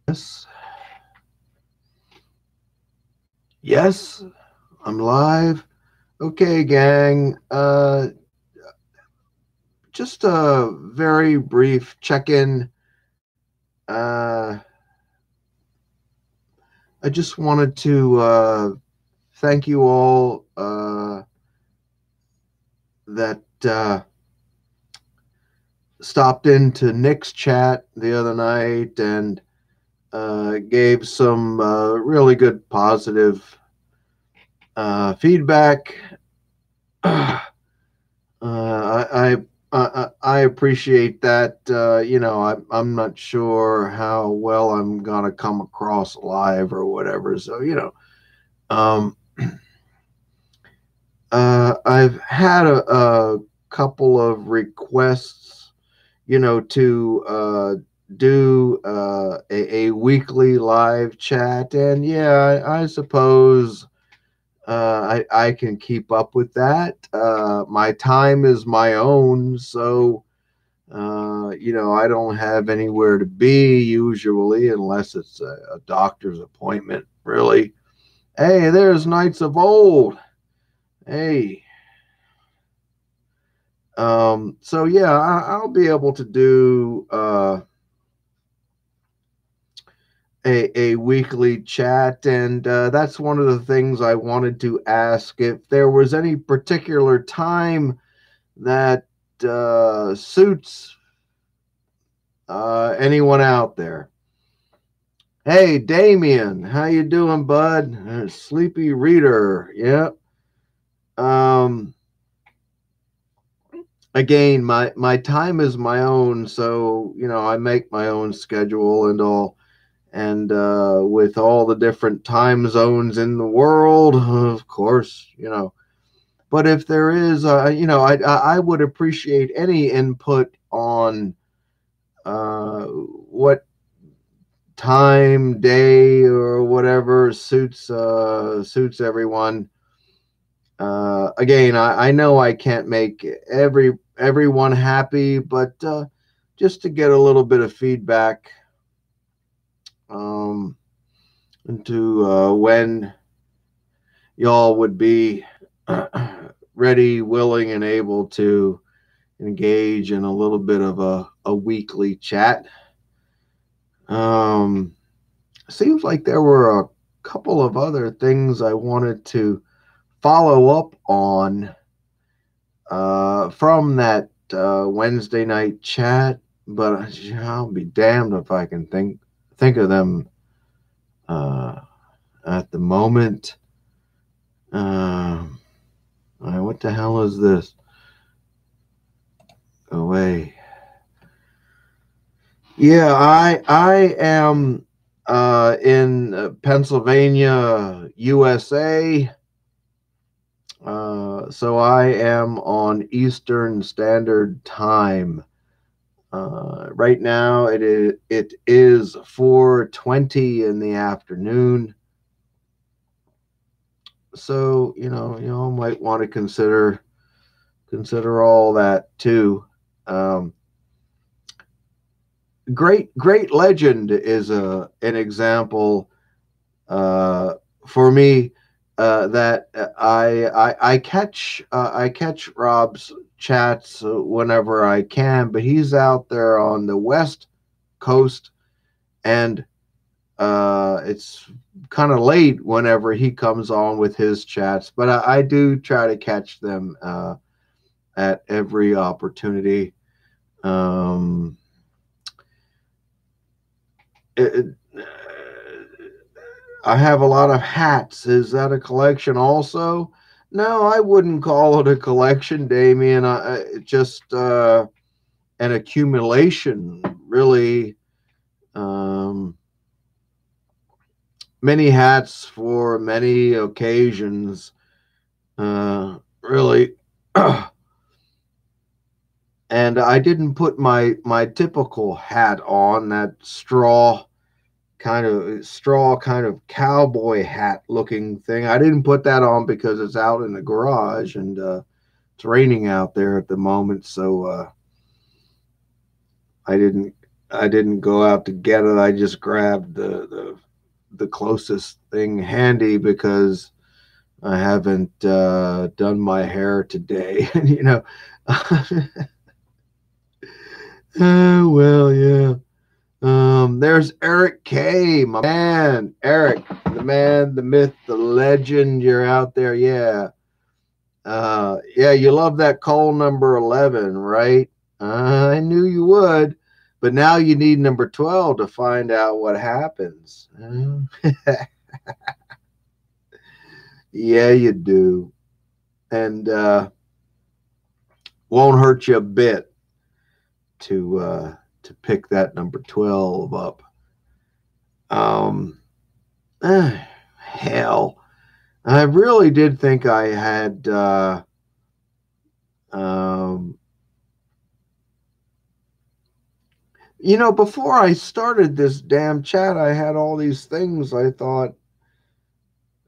Yes. Yes, I'm live. Okay, gang. Just a very brief check-in. Uh, I just wanted to thank you all that stopped into Nick's chat the other night and gave some really good positive feedback. I appreciate that. I'm not sure how well I'm gonna come across live or whatever. So um, I've had a couple of requests, to do a weekly live chat, and yeah, I suppose I can keep up with that. My time is my own, so I don't have anywhere to be usually unless it's a doctor's appointment. Really, hey, there's Knights of Old. Hey, so yeah, I'll be able to do a weekly chat, and that's one of the things I wanted to ask if there was any particular time that suits anyone out there. Hey, Damien, how you doing, bud? Sleepy reader, yeah. Um, Again, my time is my own, so I make my own schedule and all, and with all the different time zones in the world, of course, But if there is, I would appreciate any input on what time, day, or whatever suits everyone. Again, I know I can't make everyone happy, but just to get a little bit of feedback um, into when y'all would be ready, willing, and able to engage in a little bit of a weekly chat. Um, Seems like there were a couple of other things I wanted to follow up on from that Wednesday night chat, but I'll be damned if I can think of them uh, at the moment. What the hell is this? Away. Yeah, I am in Pennsylvania, USA. So I am on Eastern Standard Time. Right now it is 4:20 in the afternoon. So you all might want to consider all that too. Um, Great Legend is an example uh, for me that I catch Rob's chats whenever I can, but he's out there on the West Coast, and it's kind of late whenever he comes on with his chats. But I do try to catch them at every opportunity. Um, it, I have a lot of hats. Is that a collection also? No, I wouldn't call it a collection, Damien. Just an accumulation, really. Um, Many hats for many occasions, really. And I didn't put my typical hat on, that straw kind of cowboy hat looking thing. I didn't put that on because it's out in the garage, and it's raining out there at the moment, so I didn't I didn't go out to get it. I just grabbed the closest thing handy because I haven't done my hair today. You know, well, yeah. There's Eric K, my man. Eric, the man, the myth, the legend. You're out there, yeah. Yeah, you love that call number 11, right? I knew you would, but now you need number 12 to find out what happens. Yeah, you do. And won't hurt you a bit to pick that number 12 up. Um, hell, I really did think I had um, you know, before I started this damn chat, I had all these things. I thought,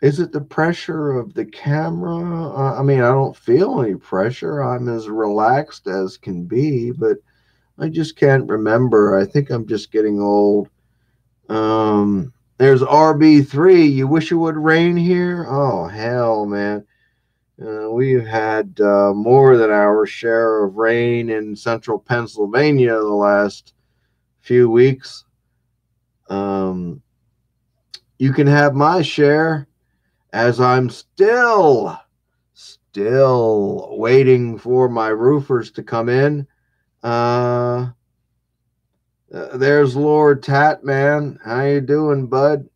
is it the pressure of the camera? I mean, I don't feel any pressure. I'm as relaxed as can be, but I just can't remember. I think I'm just getting old. There's RB3. You wish it would rain here? Oh, hell, man. We've had more than our share of rain in central Pennsylvania the last few weeks. You can have my share as I'm still waiting for my roofers to come in. There's Lord Tatman. How you doing, bud?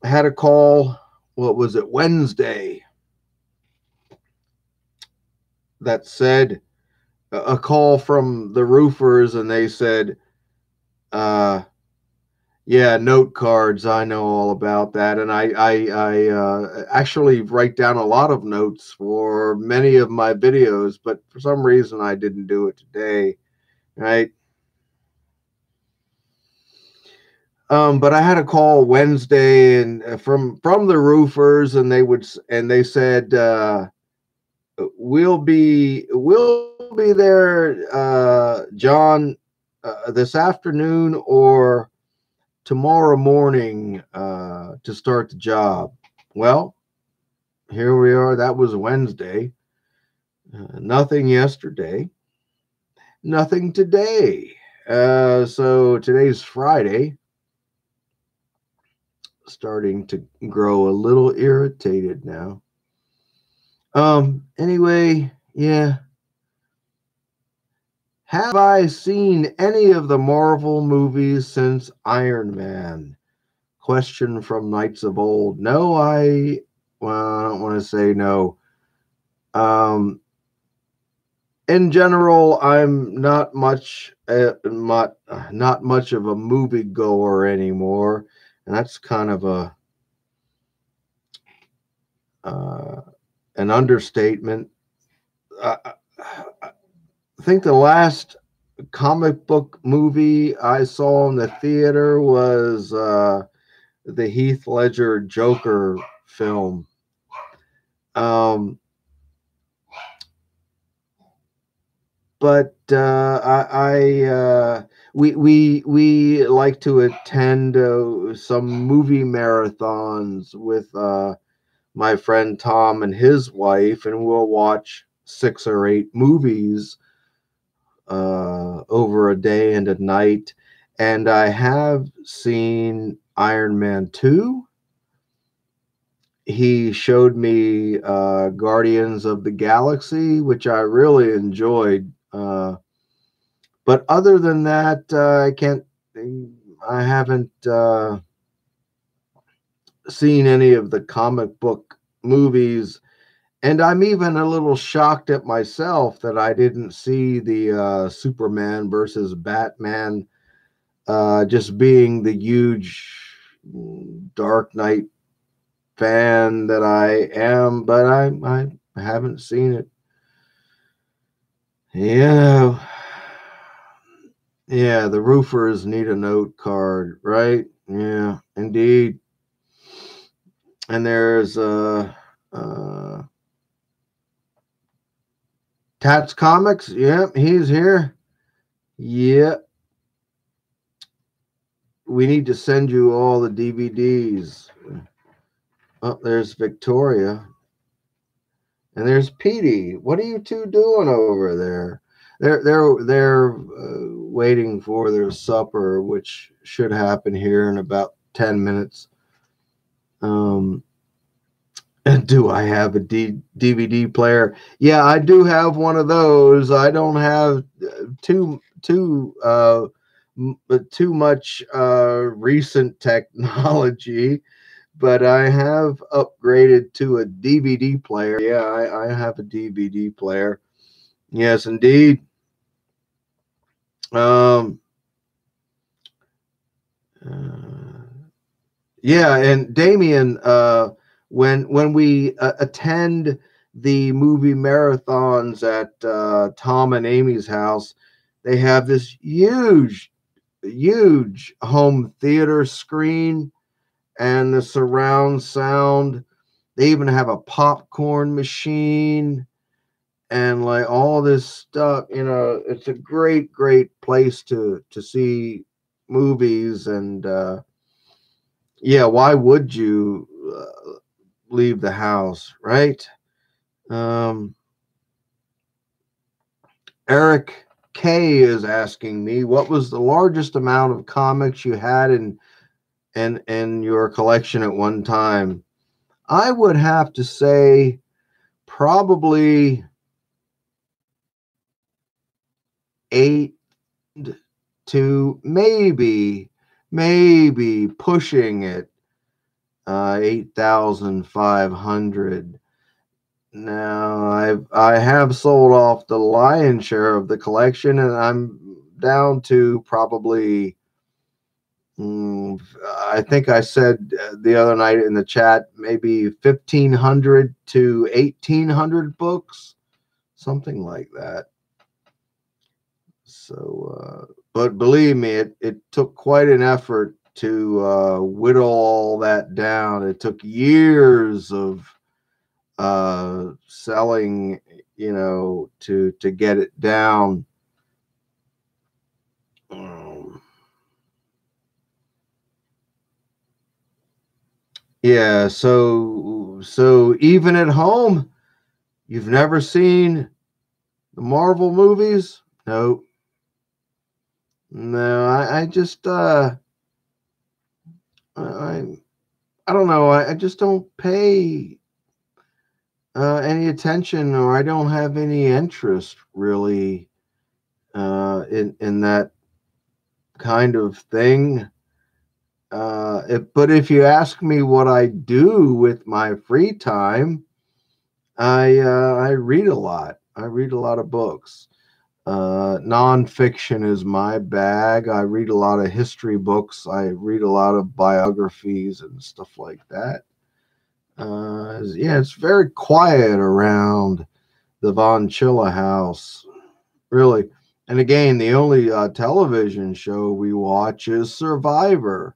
I had a call, what was it, Wednesday, that said a call from the roofers, and they said, yeah, note cards. I know all about that, and I actually write down a lot of notes for many of my videos, but for some reason I didn't do it today, right? But I had a call Wednesday and from the roofers, and they said we'll be there, John, this afternoon or tomorrow morning to start the job. Well, here we are. That was Wednesday. Nothing yesterday. Nothing today. So today's Friday. Starting to grow a little irritated now. Anyway, yeah. Have I seen any of the Marvel movies since Iron Man? Question from Knights of Old. No, I don't want to say no. In general, I'm not much not much of a movie goer anymore, and that's kind of an understatement. I think the last comic book movie I saw in the theater was the Heath Ledger Joker film. But we like to attend some movie marathons with my friend Tom and his wife, and we'll watch 6 or 8 movies over a day and a night. And I have seen Iron Man 2. He showed me Guardians of the Galaxy, which I really enjoyed. But other than that, I haven't seen any of the comic book movies. And I'm even a little shocked at myself that I didn't see the Superman versus Batman, just being the huge Dark Knight fan that I am, but I haven't seen it. Yeah. Yeah, the roofers need a note card, right? Yeah, indeed. And there's Tats Comics. Yep, he's here. Yep. we need to send you all the DVDs. Oh, there's Victoria. And there's Petey. What are you two doing over there? They're waiting for their supper, which should happen here in about 10 minutes. Um, and do I have a DVD player? Yeah, I do have one of those. I don't have too much recent technology, but I have upgraded to a DVD player. Yeah, I have a DVD player. Yes, indeed. Um, uh, yeah, and Damien, when we attend the movie marathons at Tom and Amy's house, they have this huge home theater screen and the surround sound. They even have a popcorn machine and like all this stuff. It's a great place to see movies. And yeah, why would you leave the house, right? um Eric K is asking me, what was the largest amount of comics you had in your collection at one time? I would have to say probably eight to maybe pushing it 8,500. Now I have sold off the lion's share of the collection, and I'm down to probably. I think I said the other night in the chat, maybe 1,500 to 1,800 books, something like that. So, but believe me, it took quite an effort to whittle all that down. It took years of selling, to get it down. Um, yeah, so even at home, you've never seen the Marvel movies? No, no. I just I I don't know. I just don't pay any attention, or I don't have any interest really in that kind of thing. But if you ask me what I do with my free time, I read a lot. I read a lot of books. Nonfiction is my bag. I read a lot of history books. I read a lot of biographies and stuff like that. Yeah, it's very quiet around the Von Chilla house, really. And again, the only television show we watch is Survivor.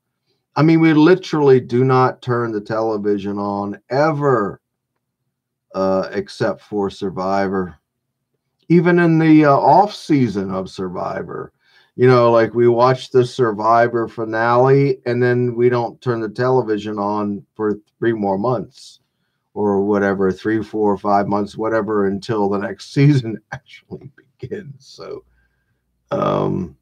I mean, we literally do not turn the television on ever, except for Survivor. Even in the off season of Survivor, like we watch the Survivor finale, and then we don't turn the television on for 3 more months or whatever, 3, 4, 5 months, whatever, until the next season actually begins. So, um,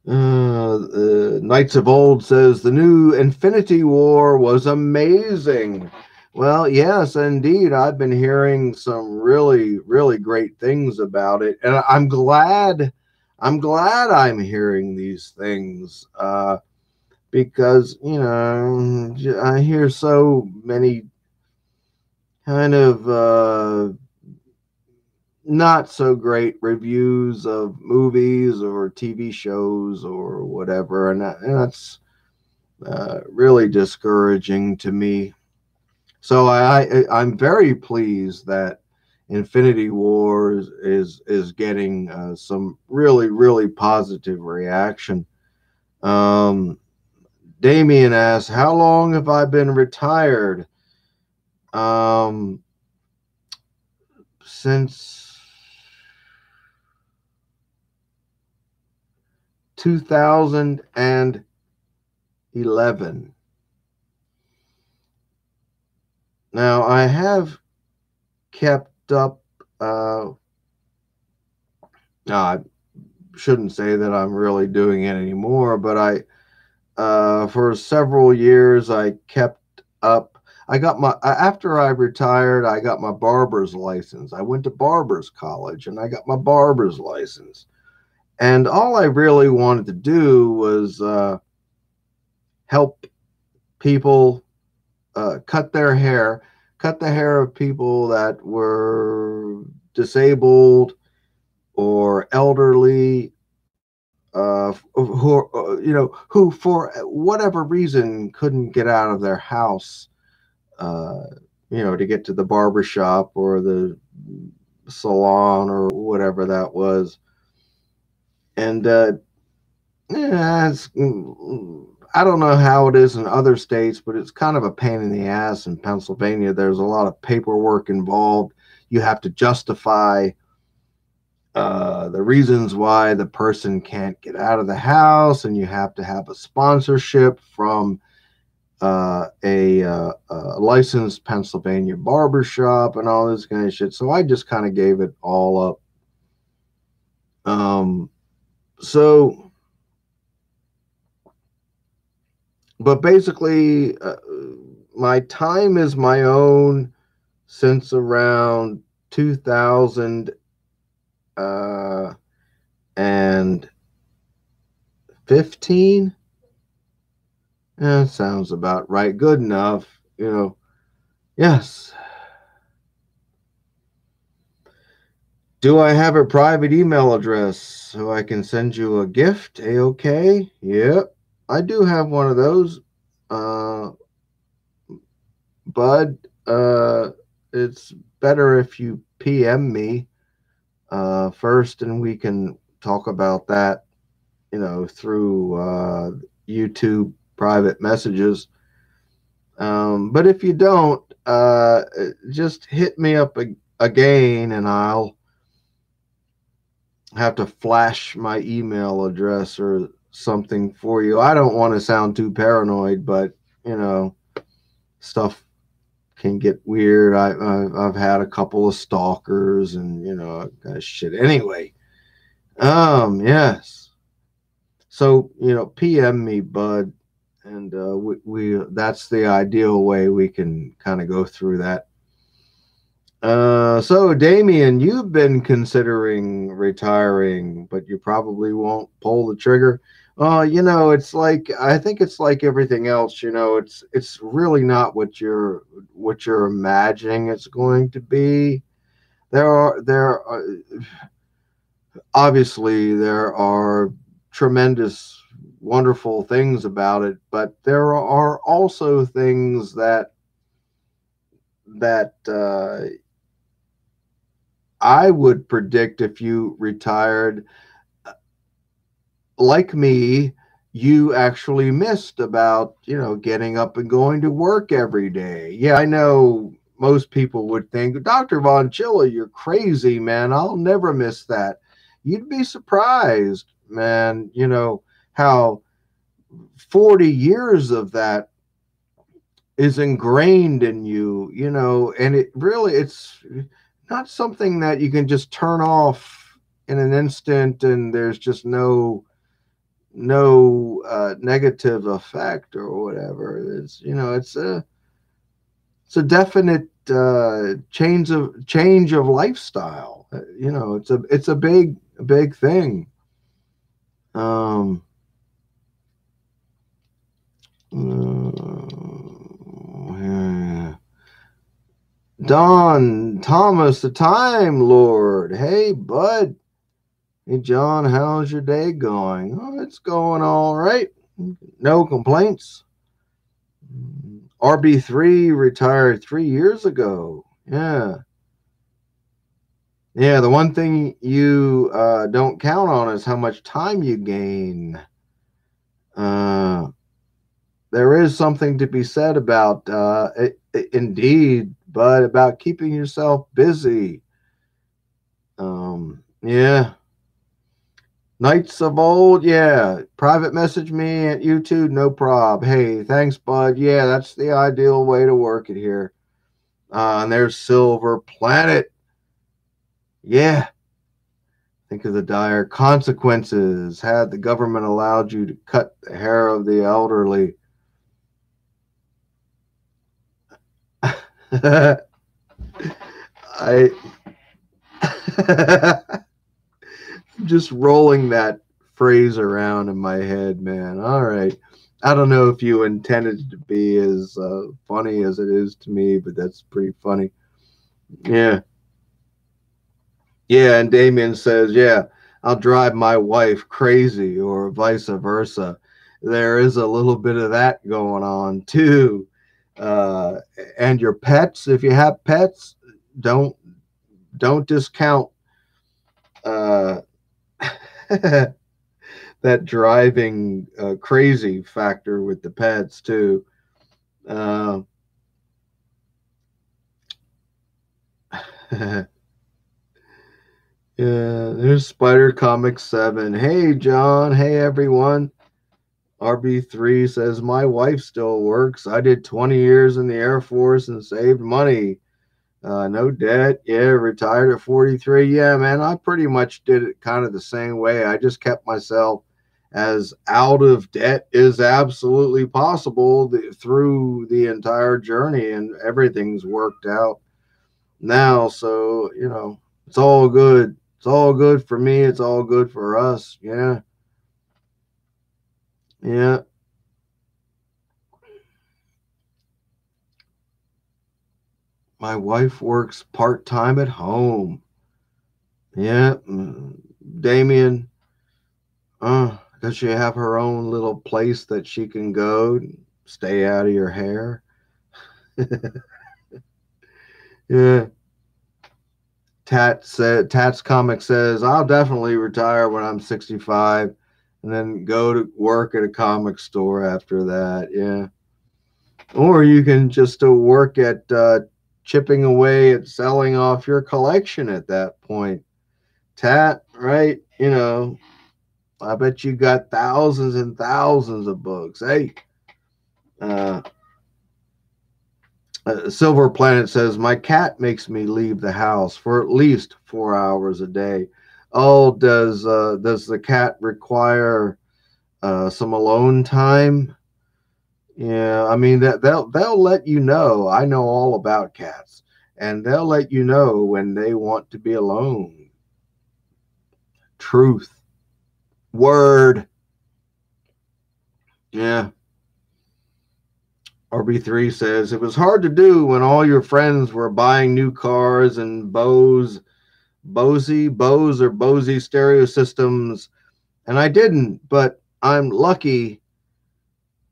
Knights of Old says the new Infinity War was amazing. Well, yes, indeed. I've been hearing some really great things about it, and I'm glad. I'm hearing these things because I hear so many kind of not so great reviews of movies or TV shows or whatever, and that's really discouraging to me. So I'm very pleased that Infinity War is getting some really positive reaction. Um, Damien asks, "How long have I been retired?" Um, since 2011. Now, I have kept up, I shouldn't say that I'm really doing it anymore, but for several years, I kept up. I got after I retired, I got my barber's license. I went to barber's college and I got my barber's license. And all I really wanted to do was help people cut the hair of people that were disabled or elderly, who for whatever reason couldn't get out of their house, uh, to get to the barber shop or the salon or whatever that was. And yeah, I don't know how it is in other states, but it's kind of a pain in the ass in Pennsylvania. There's a lot of paperwork involved. You have to justify the reasons why the person can't get out of the house, and you have to have a sponsorship from a licensed Pennsylvania barbershop and all this kind of shit. So I just kind of gave it all up. So, but basically, my time is my own since around 2015. Yeah, sounds about right. Good enough, Yes. Do I have a private email address so I can send you a gift? A-okay. Yep. I do have one of those. Bud, it's better if you PM me first, and we can talk about that, through YouTube private messages. But if you don't, just hit me up again, and I'll have to flash my email address or something for you. I don't want to sound too paranoid, but stuff can get weird. I've had a couple of stalkers and shit. Anyway, yes. So PM me, Bud, and we that's the ideal way we can kind of go through that. So Damien, you've been considering retiring, but you probably won't pull the trigger. It's like, I think it's like everything else. It's really not what you're imagining it's going to be. There are obviously there are tremendous, wonderful things about it, but there are also things that I would predict if you retired like me, you actually missed about, getting up and going to work every day. Yeah, I know most people would think, Dr. Von Chilla, you're crazy, man. I'll never miss that. You'd be surprised, man, how 40 years of that is ingrained in you, and it's not something that you can just turn off in an instant and there's just no negative effect or whatever. It's a definite change of lifestyle. It's a big thing. Yeah. Don Thomas, the Time Lord. Hey, bud. Hey, John, how's your day going? Oh, it's going all right. No complaints. RB3 retired 3 years ago. Yeah. Yeah, the one thing you don't count on is how much time you gain. There is something to be said about, indeed, but about keeping yourself busy. Yeah. Knights of old, yeah. Private message me at YouTube, no prob. Hey, thanks, bud. Yeah, that's the ideal way to work it here. And there's Silver Planet. Yeah. Think of the dire consequences had the government allowed you to cut the hair of the elderly. I just rolling that phrase around in my head, man. All right. I don't know if you intended it to be as funny as it is to me, but that's pretty funny. Yeah. Yeah. And Damien says, yeah, I'll drive my wife crazy or vice versa. There is a little bit of that going on too. Uh, and your pets, if you have pets, don't don't discount uh, that driving crazy factor with the pets too. Uh, yeah, there's Spider Comics 7. Hey, John. Hey, everyone. RB3 says, my wife still works. I did 20 years in the Air Force and saved money. No debt. Yeah, retired at 43. Yeah, man, I pretty much did it kind of the same way. I just kept myself as out of debt is absolutely possible through the entire journey, and everything's worked out now. So, it's all good. It's all good for me. It's all good for us. Yeah. Yeah. My wife works part time at home. Yeah. Damien, does she have her own little place that she can go stay out of your hair? Yeah. Tats comic says, I'll definitely retire when I'm 65 and then go to work at a comic store after that. Yeah. Or you can just work at chipping away at selling off your collection at that point. Tat, right? I bet you got thousands and thousands of books. Hey, uh, Silver Planet says, my cat makes me leave the house for at least 4 hours a day. Oh, does the cat require some alone time? Yeah, I mean that they'll let you know. I know all about cats, and they'll let you know when they want to be alone. Truth. Word. Yeah. RB3 says it was hard to do when all your friends were buying new cars and Bose or Bose stereo systems, and I didn't, but I'm lucky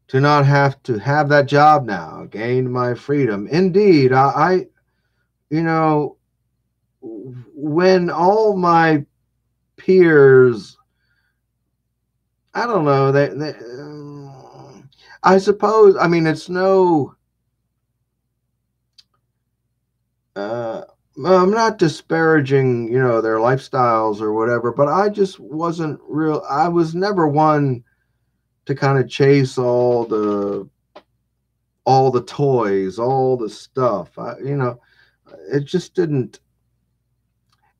to not have to have that job now. Gained my freedom. Indeed, I you know, when all my peers, I don't know, I suppose, I mean, it's no, uh, I'm not disparaging, their lifestyles or whatever, but I just wasn't real. I was never one to kind of chase all the toys, all the stuff. It just didn't.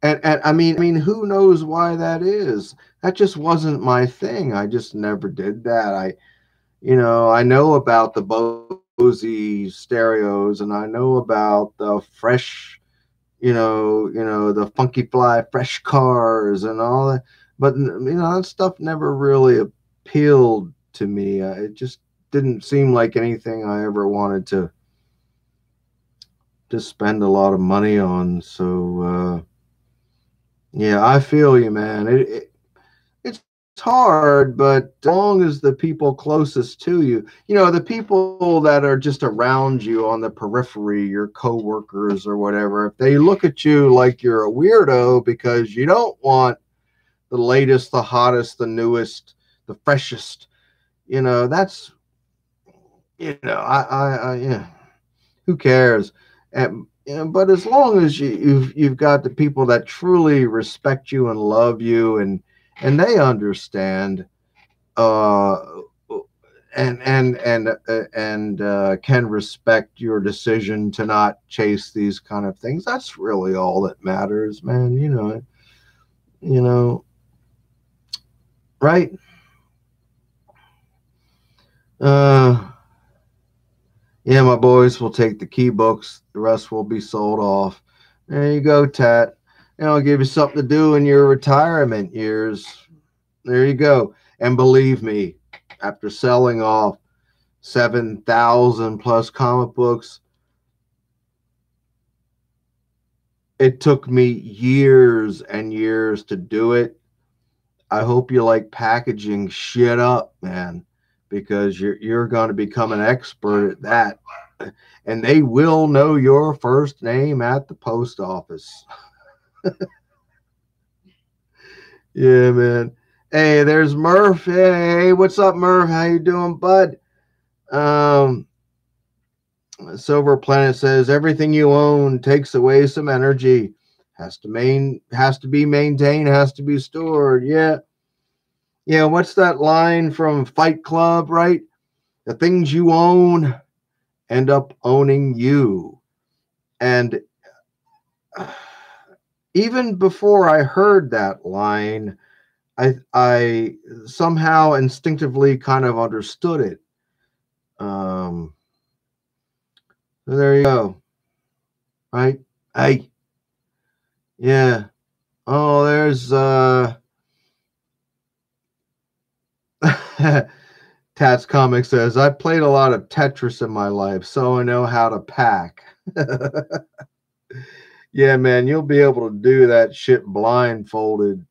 And I mean, who knows why that is? That just wasn't my thing. I just never did that. I know about the Bose stereos, and I know about the fresh, the Funky Fly fresh cars and all that. But that stuff never really appealed to me. It just didn't seem like anything I ever wanted to spend a lot of money on. So yeah, I feel you, man. It's hard, but as long as the people closest to you, the people that are just around you on the periphery, your coworkers or whatever, if they look at you like you're a weirdo because you don't want the latest, the hottest, the newest, the freshest, that's, yeah, who cares? But as long as you've got the people that truly respect you and love you, and and they understand, uh, and can respect your decision to not chase these kind of things. That's really all that matters, man. You know, right? Uh, yeah, my boys will take the key books. The rest will be sold off. There you go, Tat. And I'll give you something to do in your retirement years. There you go. And believe me, after selling off 7,000 plus comic books, it took me years and years to do it. I hope you like packaging shit up, man, because you're going to become an expert at that. And they will know your first name at the post office. Yeah, man. Hey, there's Murph. Hey, what's up, Murph? How you doing, bud? Um, Silver Planet says everything you own takes away some energy. Has to be maintained, has to be stored. Yeah. Yeah, what's that line from Fight Club, right? The things you own end up owning you. And even before I heard that line, I somehow instinctively kind of understood it. So there you go. Right? Hey, yeah. Oh, there's Tats Comic says, I played a lot of Tetris in my life, so I know how to pack. Yeah, man, you'll be able to do that shit blindfolded.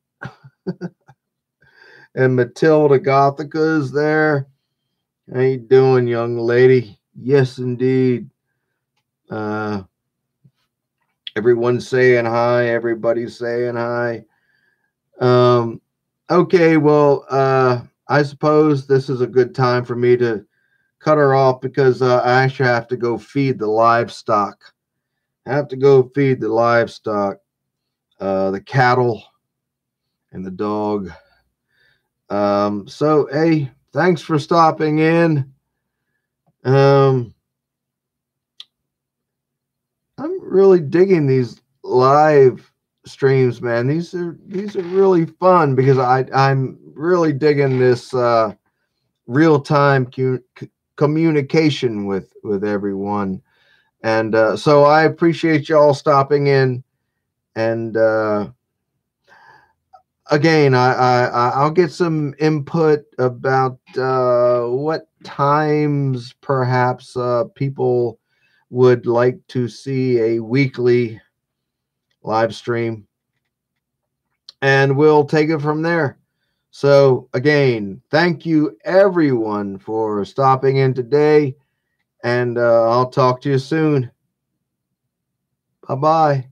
And Matilda Gothica is there. How you doing, young lady? Yes, indeed. Uh, Everyone's saying hi. Everybody's saying hi. Um, okay, well, I suppose this is a good time for me to cut her off because I actually have to go feed the livestock. I have to go feed the livestock, the cattle and the dog. So, hey, thanks for stopping in. I'm really digging these live streams, man. These are really fun because I'm really digging this real time communication with everyone, and so I appreciate y'all stopping in. And again, I'll get some input about what times perhaps people would like to see a weekly live stream, and we'll take it from there. So again, thank you everyone for stopping in today, and I'll talk to you soon. Bye bye.